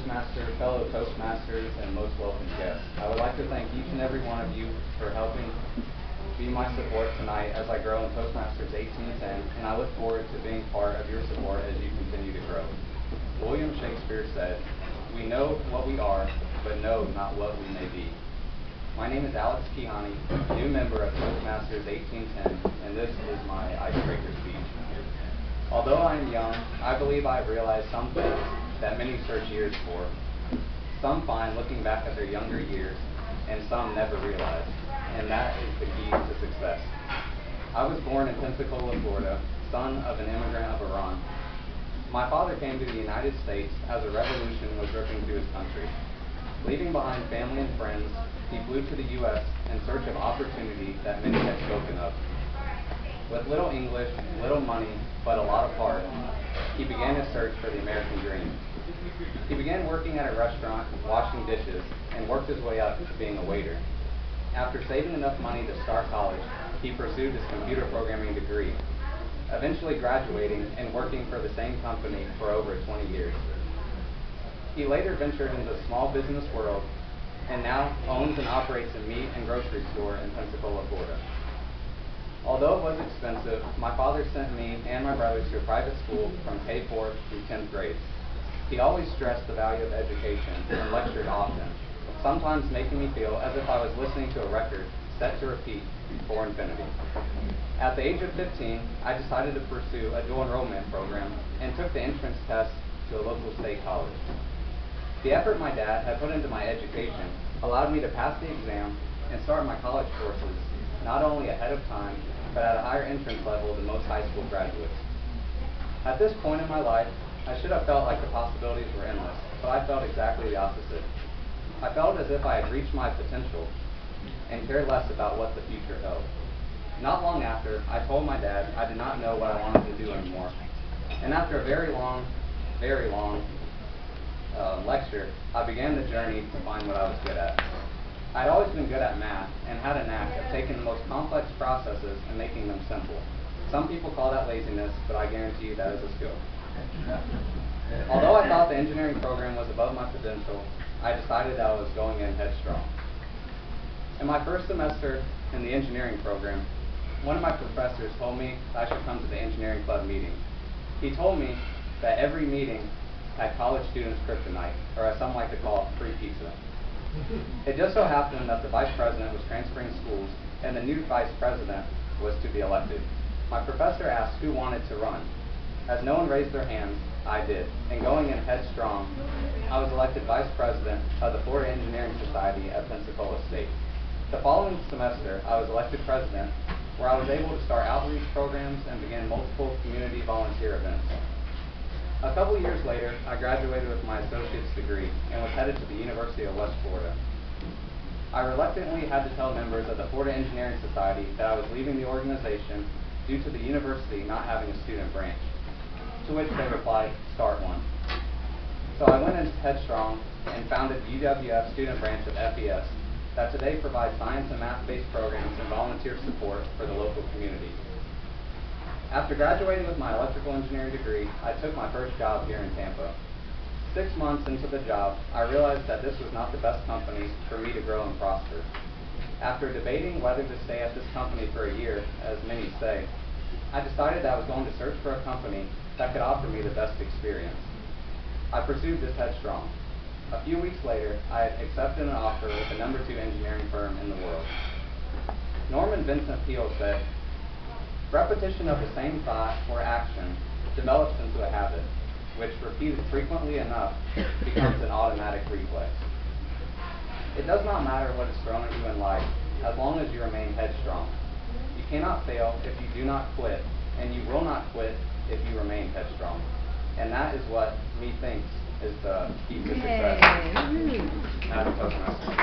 Toastmaster, fellow Toastmasters, and most welcome guests. I would like to thank each and every one of you for helping be my support tonight as I grow in Toastmasters 1810, and I look forward to being part of your support as you continue to grow. William Shakespeare said, "We know what we are, but know not what we may be." My name is Alex Kihani, new member of Toastmasters 1810, and this is my icebreaker speech. Although I am young, I believe I have realized some things that many search years for. Some find looking back at their younger years, and some never realize, and that is the key to success. I was born in Pensacola, Florida, son of an immigrant of Iran. My father came to the United States as a revolution was ripping through his country. Leaving behind family and friends, he flew to the U.S. in search of opportunity that many had spoken of. With little English, little money, but a lot of heart, he began his search for the American dream. He began working at a restaurant, washing dishes, and worked his way up to being a waiter. After saving enough money to start college, he pursued his computer programming degree, eventually graduating and working for the same company for over 20 years. He later ventured into the small business world and now owns and operates a meat and grocery store in Pensacola, Florida. Although it was expensive, my father sent me and my brothers to a private school from K-4 through 10th grade. He always stressed the value of education and lectured often, sometimes making me feel as if I was listening to a record set to repeat for infinity. At the age of 15, I decided to pursue a dual enrollment program and took the entrance test to a local state college. The effort my dad had put into my education allowed me to pass the exam and start my college courses not only ahead of time, but at a higher entrance level than most high school graduates. At this point in my life, I should have felt like the possibilities were endless, but I felt exactly the opposite. I felt as if I had reached my potential and cared less about what the future held. Not long after, I told my dad I did not know what I wanted to do anymore. And after a very long lecture, I began the journey to find what I was good at. I'd always been good at math and had a knack of taking the most complex processes and making them simple. Some people call that laziness, but I guarantee you that is a skill. Although I thought the engineering program was above my potential, I decided that I was going in headstrong. In my first semester in the engineering program, one of my professors told me that I should come to the engineering club meeting. He told me that every meeting had college students' kryptonite, or as some like to call, free pizza. It just so happened that the vice president was transferring schools and the new vice president was to be elected. My professor asked who wanted to run. As no one raised their hands, I did, and going in headstrong, I was elected vice president of the Florida Engineering Society at Pensacola State. The following semester, I was elected president, where I was able to start outreach programs and begin multiple community volunteer events. A couple years later, I graduated with my associate's degree and was headed to the University of West Florida. I reluctantly had to tell members of the Florida Engineering Society that I was leaving the organization due to the university not having a student branch, to which they replied, "Start one." So I went in headstrong and founded the UWF student branch of FES that today provides science and math-based programs and volunteer support for the local community. After graduating with my electrical engineering degree, I took my first job here in Tampa. 6 months into the job, I realized that this was not the best company for me to grow and prosper. After debating whether to stay at this company for a year, as many say, I decided that I was going to search for a company that could offer me the best experience. I pursued this headstrong. A few weeks later, I had accepted an offer with the #2 engineering firm in the world. Norman Vincent Peale said, "Repetition of the same thought or action develops into a habit, which repeated frequently enough becomes an automatic reflex." It does not matter what is thrown at you in life, as long as you remain headstrong. You cannot fail if you do not quit, and you will not quit if you remain headstrong. And that is what methinks is the key to success. As a Toastmaster.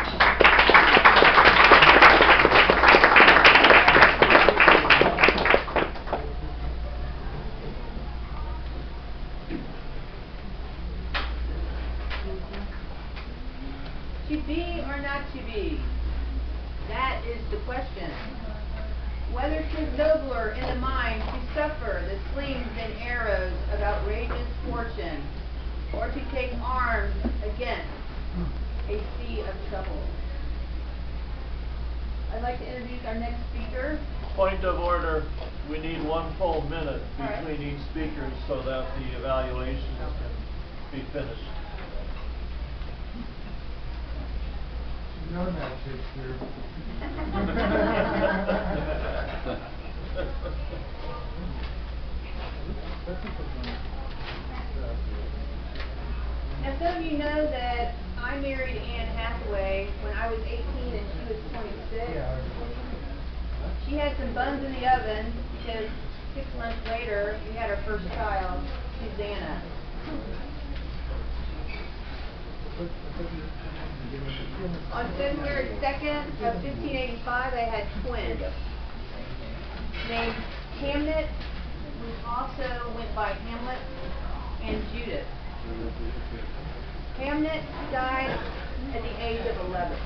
To be or not to be? That is the question. Whether 'tis nobler in the mind to suffer the slings and arrows of outrageous fortune, or to take arms against I'd like to introduce our next speaker. Point of order, we need 1 full minute All right. between each speaker so that the evaluations can be finished. No, not Shakespeare. Now, some of you know that I married Anne Hathaway when I was 18 and she was 26. Yeah. She had some buns in the oven because 6 months later we had our first child, Susanna. On February 2nd of 1585, I had twins named Hamnet, who also went by Hamlet, and Judith. Hamnet died at the age of 11.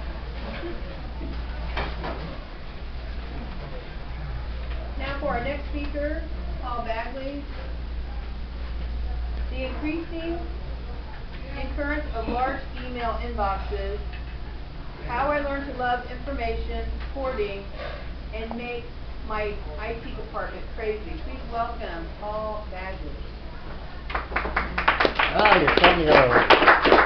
Now for our next speaker, Paul Bagley. The increasing occurrence of large email inboxes, how I learned to love information, hoarding, and make my IT department crazy. Please welcome Paul Bagley. Ah, you're coming over.